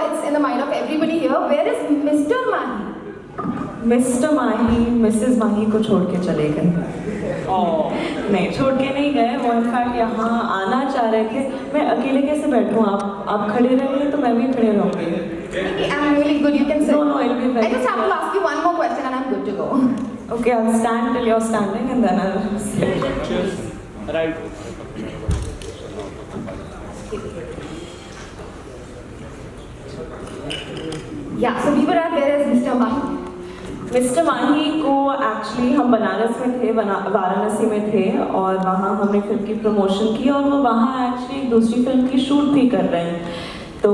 it's in the mind of everybody here. Where is Mr. Mahi? Mister Mahi Missus Mahi को छोड़ के चले गए। नहीं, छोड़ के नहीं गए, वो इनफैक्ट यहाँ आना चाह रहे थे। मैं अकेले कैसे बैठूँ? आप खड़े रहिए तो मैं भी खड़े रहूँगी। I'm really good, you can sit. No, it'll be very... I just have to ask you one more question and I'm good to go. Okay, I'll stand till you're standing and then I'll sit. Cheers. Right. Yeah, so we were at where is Mr. Mahi? Mister Mahi को actually हम बनारस में थे, वाराणसी में थे और वहाँ हमने film की प्रमोशन की और वो वहाँ एक्चुअली दूसरी फिल्म की शूट भी कर रहे हैं। तो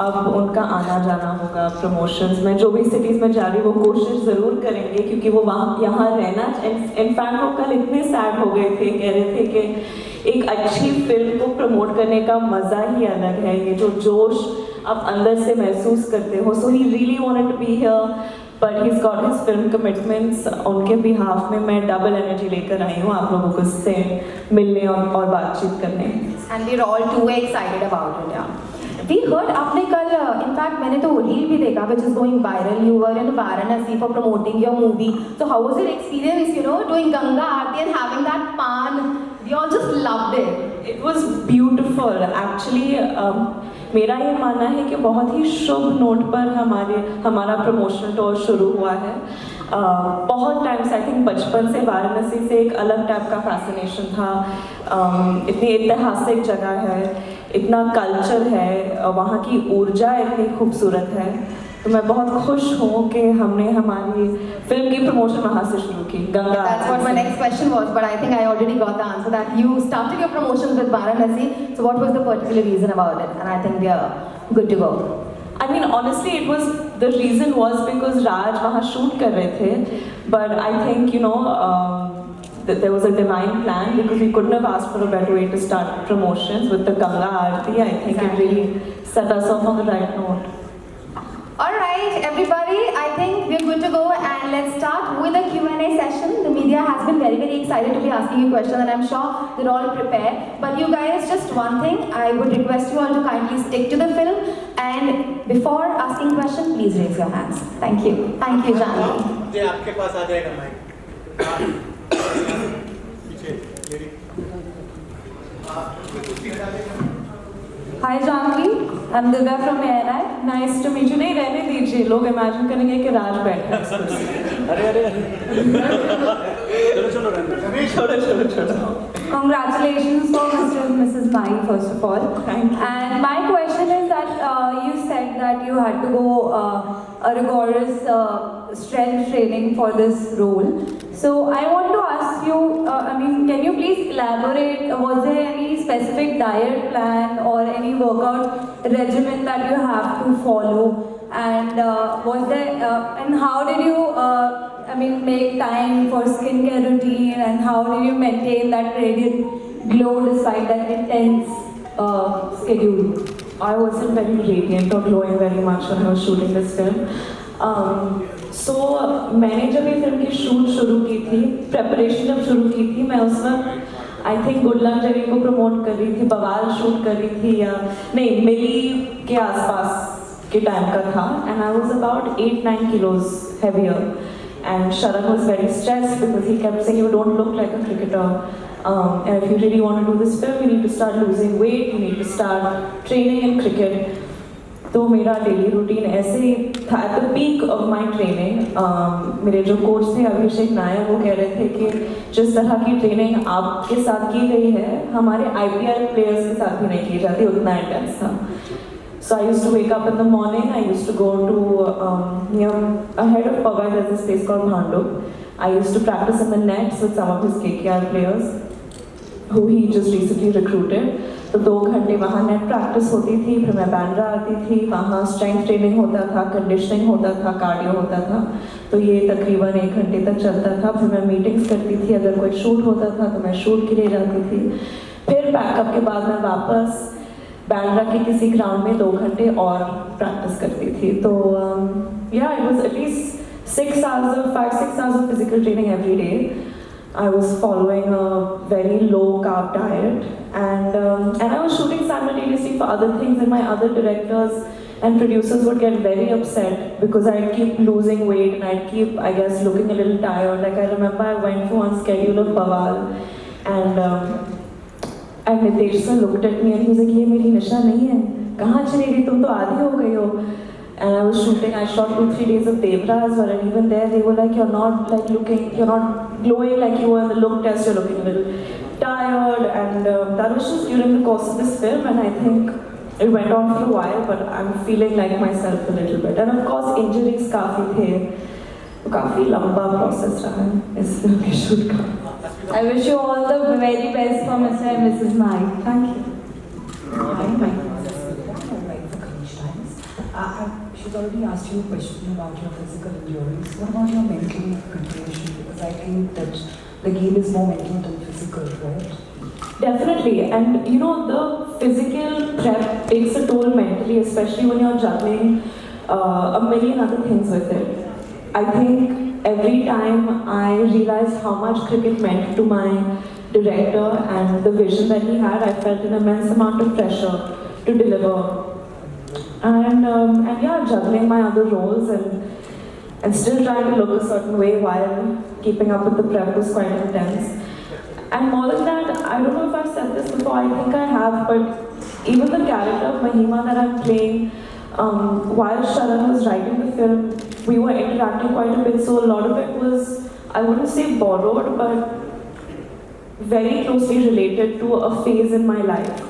अब उनका आना जाना होगा प्रमोशंस में, जो भी सिटीज़ में जा रही वो कोशिश ज़रूर करेंगे क्योंकि वो वहाँ यहाँ रहना। इनफैक्ट वो कल इतने सैड हो गए थे, कह रहे थे कि एक अच्छी फिल्म को प्रमोट करने का मज़ा ही अलग है, ये जो जोश आप अंदर से महसूस करते हो। So he really wanted to be here but he's got his film commitments। उनके बिहाफ में मैं डबल एनर्जी लेकर आई हूँ आप लोगों को से मिलने और बातचीत करने। And we're all too excited about it, yeah. We heard आपने कल, in fact मैंने तो रील भी देखा which is going viral. You were in Varanasi for promoting your movie. So how was your experience, you know, doing Ganga Aarti and having that pan? We all just loved it. It was beautiful actually। मेरा ये मानना है कि बहुत ही शुभ note पर हमारा promotional tour शुरू हुआ है। बहुत टाइम से, आई थिंक बचपन से वाराणसी से एक अलग टाइप का फैसिनेशन था। इतनी ऐतिहासिक जगह है, इतना कल्चर है, वहाँ की ऊर्जा इतनी खूबसूरत है। तो मैं बहुत खुश हूँ कि हमने हमारी फिल्म की प्रमोशन वहाँ से शुरू की, Ganga. That's what my next question was, but I think I already got the answer that you started your promotions with Varanasi. So what was the particular reason about it? And I think we are good to go. I mean, honestly, the reason was because Raj वहाँ shoot कर रहे थे, but I think that there was a divine plan because we couldn't have asked for a better way to start promotions with the Ganga Aarti. I think it really set us off on the right note. Alright, everybody, I think we're good to go and let's start with a Q&A session. The media has been very, very excited to be asking you questions and I'm sure they're all prepared. But you guys, just one thing, I would request you all to kindly stick to the film and before asking questions, please raise your hands. Thank you. Thank you, Janvi. जी आपके पास आ जाएगा mic. पीछे lady. Hi Janvi, I'm Divya from ANI. Nice to meet you. नहीं रहने दीजिए, लोग imagine करेंगे कि राज बैठा है। अरे चलो रहने। Congratulations for Mr. and Mrs. Mai, first of all. Thank you. And my question is that you said that you had to go a rigorous strength training for this role. So I want to ask you, can you please elaborate? Was there any specific diet plan or any workout regimen that you have to follow? And was there? And how did you? Make time for skincare routine, and how did you maintain that radiant glow despite that intense schedule? I wasn't very radiant or glowing very much when I was shooting this film. मैंने जब ये film की shoot शुरू की थी, preparation जब शुरू की थी, मैं उस वक्त आई थिंक गुड लक जरी को प्रमोट कर रही थी, बवाल शूट कर रही थी या नहीं, मिली के आसपास के टाइम का था and I was about 8-9 kilos heavier. And Sharan was very stressed because he kept saying, you don't look like a cricketer. And if you really want to do this film, you need to start losing weight, you need to start training in cricket. तो मेरा daily routine ऐसे ही था। At the peak of my training मेरे जो coach थे अभिषेक नायक, वो कह रहे थे कि जिस तरह की ट्रेनिंग आपके साथ की गई है हमारे IPL प्लेयर्स के साथ भी नहीं की जाती, उतना इंटेंस था। So I used to wake up in the morning, I used to go to ahead of Powai, there's this place called Bhandu. I used to practice in the nets with some of his KKR players who he just recently recruited. तो 2 घंटे वहाँ net practice होती थी, फिर मैं बैंड्रा आती थी, वहाँ स्ट्रेंथ ट्रेनिंग होता था, कंडीशनिंग होता था, कार्डियो होता था। तो ये तकरीबन 1 घंटे तक चलता था। फिर मैं मीटिंग्स करती थी, अगर कोई शूट होता था तो मैं शूट के लिए जाती थी। फिर पैकअप के बाद मैं वापस बैंड्रा के किसी ग्राउंड में 2 घंटे और प्रैक्टिस करती थी। तो it was at least 5-6 hours of physical training every day. I was following a very low carb diet, and I was shooting simultaneously for other things, and my other directors and producers would get very upset because I'd keep losing weight and I'd keep, I guess, looking a little tired. Like I remember I went for one schedule of Bawal, and Nitesh sir looked at me and he was like, "ये मेरी निशा नहीं है, कहाँ चली गई, तुम तो आधी हो गई हो." And I was shooting, I shot 2-3 days of Devras, and even there they were like, "You're not like looking, you're not glowing like you were in the look test, you're looking a little tired." And that was just during the course of this film, and I think it went on for a while, but I'm feeling like myself a little bit. And of course injuries काफ़ी थे, तो काफ़ी लंबा process रहा है इस film के shoot का. I wish you all the very best for Mr. and Mrs. Mike. Thank you. Hi, Mike. She's already asked you a question about your physical injuries. What about your mental preparation? Because I think that the game is more mental than physical, right? Definitely, and you know the physical prep takes a toll mentally, especially when you're juggling a million other things with it. I think every time I realized how much cricket meant to my director and the vision that he had, I felt an immense amount of pressure to deliver. And yeah, juggling my other roles and still trying to look a certain way while keeping up with the prep was quite intense. And more than that, I don't know if I've said this before, I think I have, but even the character of Mahima that I'm playing, while Sharan was writing the film, we were interacting quite a bit, so a lot of it was, I wouldn't say borrowed, but very closely related to a phase in my life.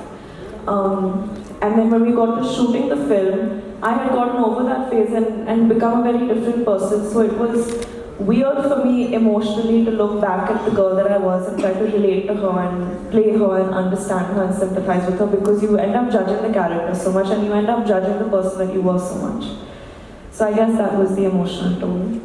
And then when we got to shooting the film, I had gotten over that phase and become a very different person. So it was weird for me emotionally to look back at the girl that I was and try to relate to her and play her and understand her and sympathize with her, because you end up judging the character so much and you end up judging the person that you were so much. So I guess that was the emotional toll.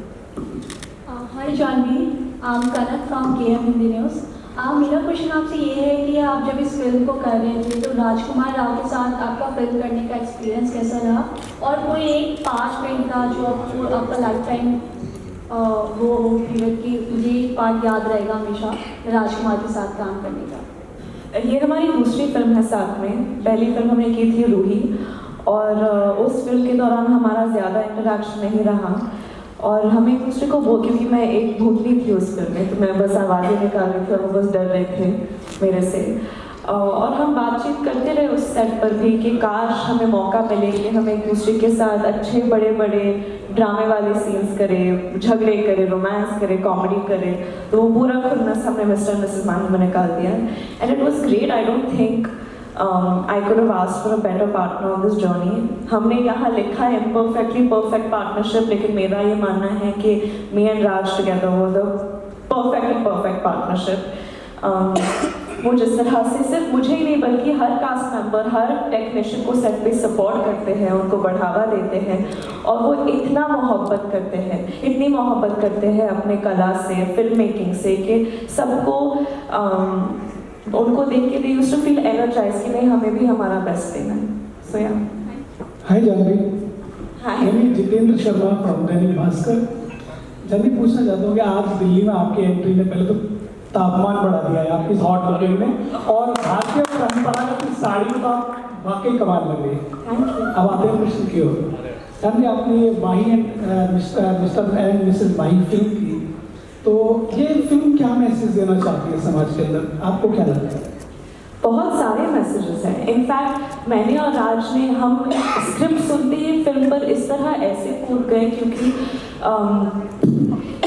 Hi Janvi, I'm Kanak from KM Hindi News. मेरा question आपसे ये है कि आप जब इस film को कर रहे थे तो राजकुमार राव के साथ आपका फिल्म करने का एक्सपीरियंस कैसा रहा, और कोई एक पास्ट मिनट था जो आपका लाइफ टाइम वो पीरियड की मुझे एक पार्ट याद रहेगा हमेशा राजकुमार के साथ काम करने का? ये हमारी दूसरी फिल्म है साथ में. पहली फिल्म हमने की थी रूही, और उस फिल्म के दौरान हमारा ज़्यादा इंटरेक्शन नहीं रहा, और हम एक दूसरे को वो, क्योंकि मैं एक भूतनी थी उस फिल्म में, तो मैं बस आवाज़ें निकाल रही थी और वो बस डर रहे थे मेरे से. और हम बातचीत करते रहे उस सेट पर भी कि काश हमें मौका मिले कि हम एक दूसरे के साथ अच्छे बड़े बड़े ड्रामे वाले सीन्स करें, झगड़े करें, रोमांस करें, कॉमेडी करें. तो वो पूरा खुन्नस हमने मिस्टर मिसेस माही में निकाल दिया, and it was great. I don't think I could have asked for a better partner on this journey. हमने यहाँ लिखा है imperfectly perfect partnership, लेकिन मेरा ये मानना है कि me and Raj together were the perfect partnership. वो जिस तरह से सिर्फ मुझे ही नहीं बल्कि हर कास्ट मेंबर, हर टेक्नीशियन को सेट पे सपोर्ट करते हैं, उनको बढ़ावा देते हैं, और वो इतना मोहब्बत करते हैं, इतनी मोहब्बत करते हैं अपने कला से, फिल्म मेकिंग से, कि सबको उनको देख के they used to feel energized कि नहीं, हमें भी हमारा बेस्ट देना है. So yeah. हाय जानवी. Hi. मैं जितेंद्र शर्मा फ्रॉम दैनिक भास्कर. जानवी, पूछना चाहता हूँ कि आज दिल्ली में आपकी एंट्री ने पहले तो तापमान बढ़ा दिया है आपकी हॉट लोकेशन में, और भारतीय परंपरागत साड़ी तो आप वाकई कमाल लग रही है. अब आते हैं प्रश्न की ओर. जानवी, आपने Mahi and Mister and Missus Mahi film की, तो ये फिल्म क्या मैसेज देना चाहती है समाज के अंदर, आपको क्या लगता है? बहुत सारे मैसेजेस हैं. इनफैक्ट मैंने और राज ने, हम स्क्रिप्ट सुनते ही फिल्म पर इस तरह ऐसे कूद गए, क्योंकि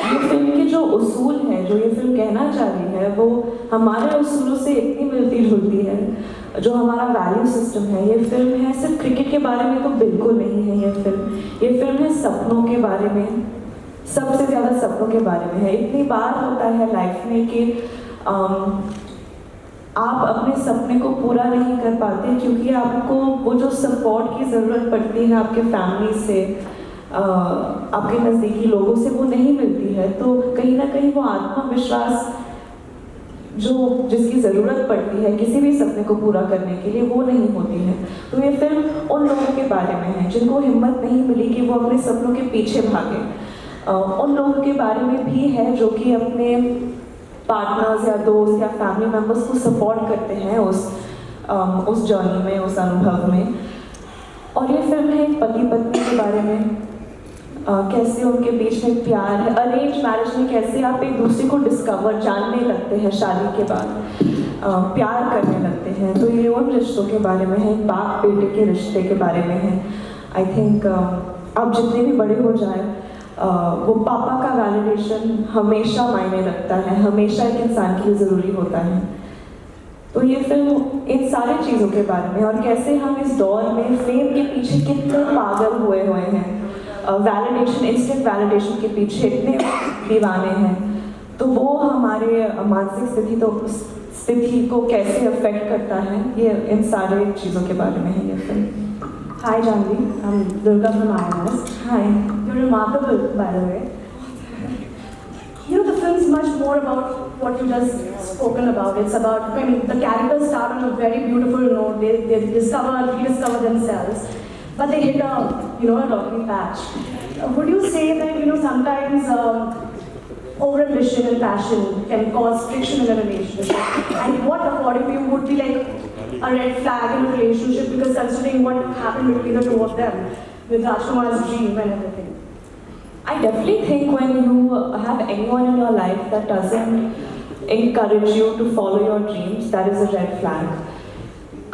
ये फिल्म के जो उसूल है, जो ये फिल्म कहना चाह रही है, वो हमारे उसूलों से इतनी मिलती जुलती है. जो हमारा वैल्यू सिस्टम है, ये फिल्म है सिर्फ क्रिकेट के बारे में तो बिल्कुल नहीं है. ये फिल्म है सपनों के बारे में, सबसे ज़्यादा सपनों के बारे में है. इतनी बार होता है लाइफ में कि आप अपने सपने को पूरा नहीं कर पाते क्योंकि आपको वो जो सपोर्ट की ज़रूरत पड़ती है आपके फैमिली से, आपके नज़दीकी लोगों से, वो नहीं मिलती है. तो कहीं ना कहीं वो आत्मविश्वास जो जिसकी ज़रूरत पड़ती है किसी भी सपने को पूरा करने के लिए, वो नहीं होती है. तो ये फिल्म उन लोगों के बारे में है जिनको हिम्मत नहीं मिली कि वो अपने सपनों के पीछे भागें. उन लोगों के बारे में भी है जो कि अपने पार्टनर्स या दोस्त या फैमिली मेम्बर्स को सपोर्ट करते हैं उस जर्नी में, उस अनुभव में। और ये फिल्म है पति पत्नी के बारे में, कैसे उनके बीच में प्यार है, अरेंज मैरिज में कैसे आप एक दूसरे को डिस्कवर जानने लगते हैं शादी के बाद, प्यार करने लगते हैं। तो ये उन रिश्तों के बारे में है, बाप बेटे के रिश्ते के बारे में है। आई थिंक आप जितने भी बड़े हो जाए, वो पापा का वैलिडेशन हमेशा मायने रखता है, हमेशा एक इंसान के लिए ज़रूरी होता है। तो ये फिल्म इन सारी चीज़ों के बारे में, और कैसे हम इस दौर में फेम के पीछे कितने पागल हुए हैं, वैलिडेशन, इंस्टेंट वैलिडेशन के पीछे इतने दीवाने हैं। तो वो हमारे मानसिक स्थिति को कैसे अफेक्ट करता है, ये इन सारे चीज़ों के बारे में है ये film. Hi Janvi, I'm Durga from IMS. Hi. You're remarkable, by the way. You know, the film's much more about what you just spoken about. It's about, I mean, the characters start on a very beautiful note. They rediscover themselves, but they hit a rocky patch. Would you say that, sometimes over-ambition and passion can cause friction in a relationship? And what, according to you, would be like a red flag in a relationship, because considering what happened between the two of them with Rajkumar's dream and everything? I definitely think when you have anyone in your life that doesn't encourage you to follow your dreams, that is a red flag.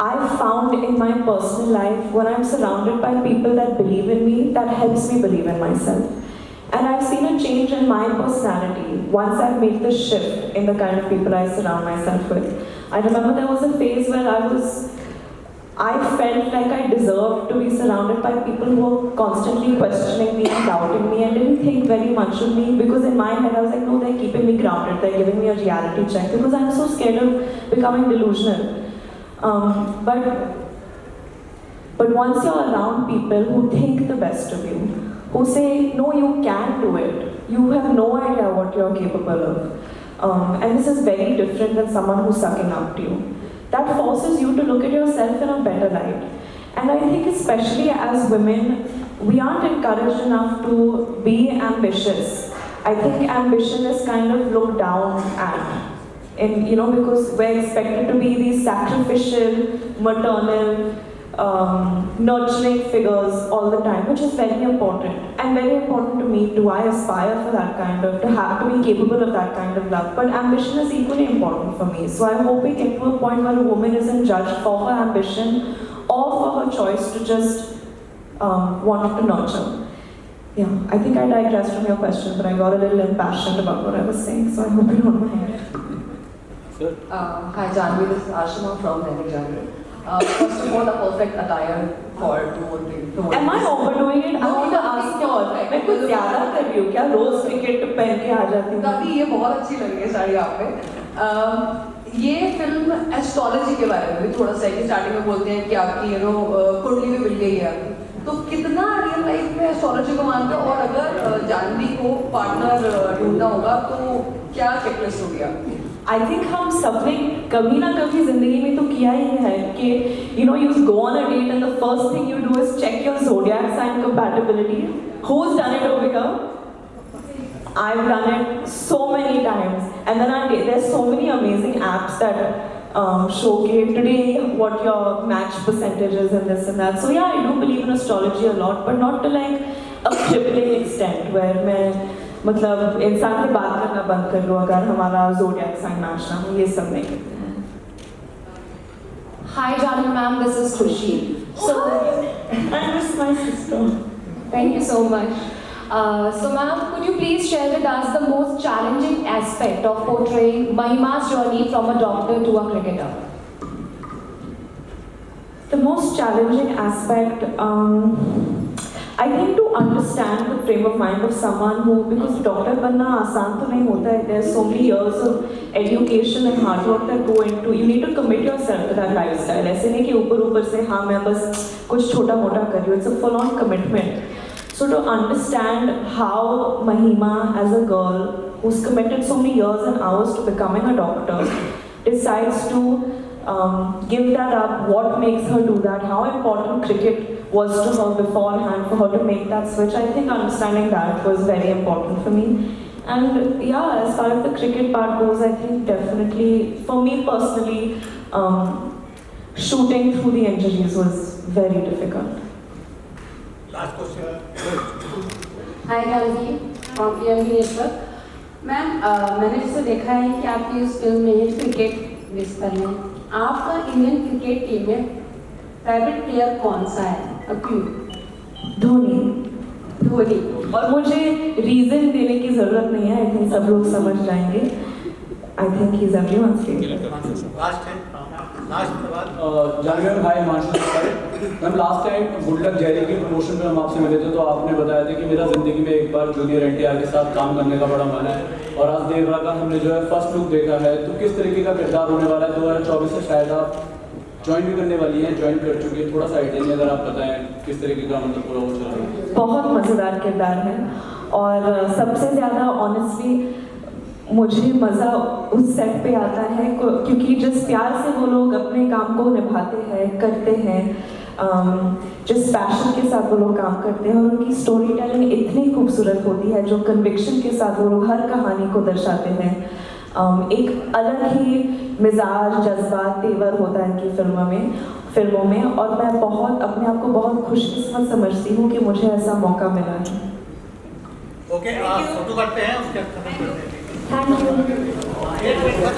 I've found in my personal life, when I'm surrounded by people that believe in me, that helps me believe in myself. And I've seen a change in my personality once I've made the shift in the kind of people I surround myself with. I remember there was a phase where I felt like I deserved to be surrounded by people who were constantly questioning me and doubting me and didn't think very much of me, because in my head I was like, no, they're keeping me grounded, they're giving me a reality check, because I'm so scared of becoming delusional. But once you're around people who think the best of you, who say, no, you can do it, you have no idea what you're capable of. And this is very different than someone who's sucking up to you. That forces you to look at yourself in a better light. And I think especially as women, we aren't encouraged enough to be ambitious. I think ambition is kind of looked down at. And, because we're expected to be these sacrificial, maternal, nurturing figures all the time, which is very important and very important to me too. I aspire for that to be capable of that kind of love, but ambition is equally important for me. So I hope we get to a point where a woman isn't judged for her ambition or for her choice to just want to nurture. Yeah, I think I digressed from your question, but I got a little impassioned about what I was saying, so I hope you don't mind. Sir, Hi Janvi, this is Ashima from Dainik Janvi. First of all, the perfect attire for to Am I overdoing it? I want to ask you, मैं कुछ ज़्यादा कर रही हूँ क्या? रोज cricket पहन के आ जाती हूँ। तभी ये बहुत अच्छी लग रही है साड़ी आप पे। ये फिल्म एस्ट्रोलॉजी के बारे में भी थोड़ा सा है कि स्टार्टिंग में बोलते हैं कि आपकी कुंडली में मिल गई है आपकी। तो कितना रियल लाइफ में एस्ट्रोलॉजी को मानते हो, और अगर जानवी को पार्टनर ढूंढना होगा तो क्या चेकलिस्ट होगी आपकी? I think हम सबने कभी ना कभी जिंदगी में तो किया ही है कि you go on a date and the first thing you do is check your zodiac sign compatibility. Who's done it over here? I've done it so many times, and then there's so many amazing apps that showcase today what your match percentage is and this and that. So yeah, I do believe in astrology a lot, but not to like a crippling extent where मैं मतलब इंसान से बात करना बंद कर लो अगर हमारा zodiac sign match ना हो, ये सब नहीं करते हैं। Hi Janvi ma'am, this is Khushi. So I miss my sister. thank you so much. So ma'am, could you please share with us the most challenging aspect of portraying Mahima's journey from a doctor to a cricketer? The most challenging aspect, I think to understand the frame of mind of someone who, because doctor बनना आसान तो नहीं होता है, there's so many years of education and hard work that go into, you need to commit yourself to that lifestyle. ऐसे नहीं कि ऊपर से हाँ मैं बस कुछ छोटा मोटा कर रही हूँ, it's a full on commitment. So to understand how Mahima as a girl who's committed so many years and hours to becoming a doctor decides to give that up, what makes her do that, how important cricket was to her beforehand for her to make that switch. I think understanding that was very important for me. And yeah, as far as the cricket part goes, I think definitely, for me personally, shooting through the injuries was very difficult. Last question. Hi Jahnavi from PMB network. Ma'am मैंने जैसे देखा है कि आपकी इस film में cricket base पर है, आपका इंडियन क्रिकेट टीम में फेवरेट प्लेयर कौन सा है और क्यों? धोनी। धोनी। और मुझे रीजन देने की जरूरत नहीं है, आई थिंक सब लोग समझ जाएंगे। I think he is everyone's favourite. Last है, लास्ट सवाल। Janhvi ma'am, hi Himanshu ma'am, last time good luck Jerry की प्रमोशन में हम आपसे मिले थे, तो आपने बताया था कि मेरा ज़िंदगी में एक बार जूनियर एनटीआर के साथ काम करने का बड़ा मन है, और आज देवरा का हमने जो है फर्स्ट लुक देखा है, तो किस तरीके का किरदार होने वाला है? 2024 से शायद आप ज्वाइन भी करने वाली हैं, ज्वाइन कर चुकी है, थोड़ा सा आइडिया नहीं अगर आप बताएं किस तरीके का मतलब पूरा वो चल रहा है? बहुत मज़ेदार किरदार है, और सबसे ज़्यादा ऑनेस्टली मुझे मज़ा उस सेट पे आता है क्योंकि जिस प्यार से वो लोग अपने काम को निभाते हैं, करते हैं, जिस पैशन के साथ वो लोग काम करते हैं, और उनकी स्टोरी टेलिंग इतनी खूबसूरत होती है, जो कन्विक्शन के साथ वो लोग हर कहानी को दर्शाते हैं। एक अलग ही मिजाज, जज्बात, तेवर होता है इनकी फिल्मों में, और मैं बहुत अपने आप को बहुत खुशकिस्मत समझती हूँ कि मुझे ऐसा मौका मिला है। ओके, फोटो करते हैं, उसके बाद खत्म करते हैं। Thank you.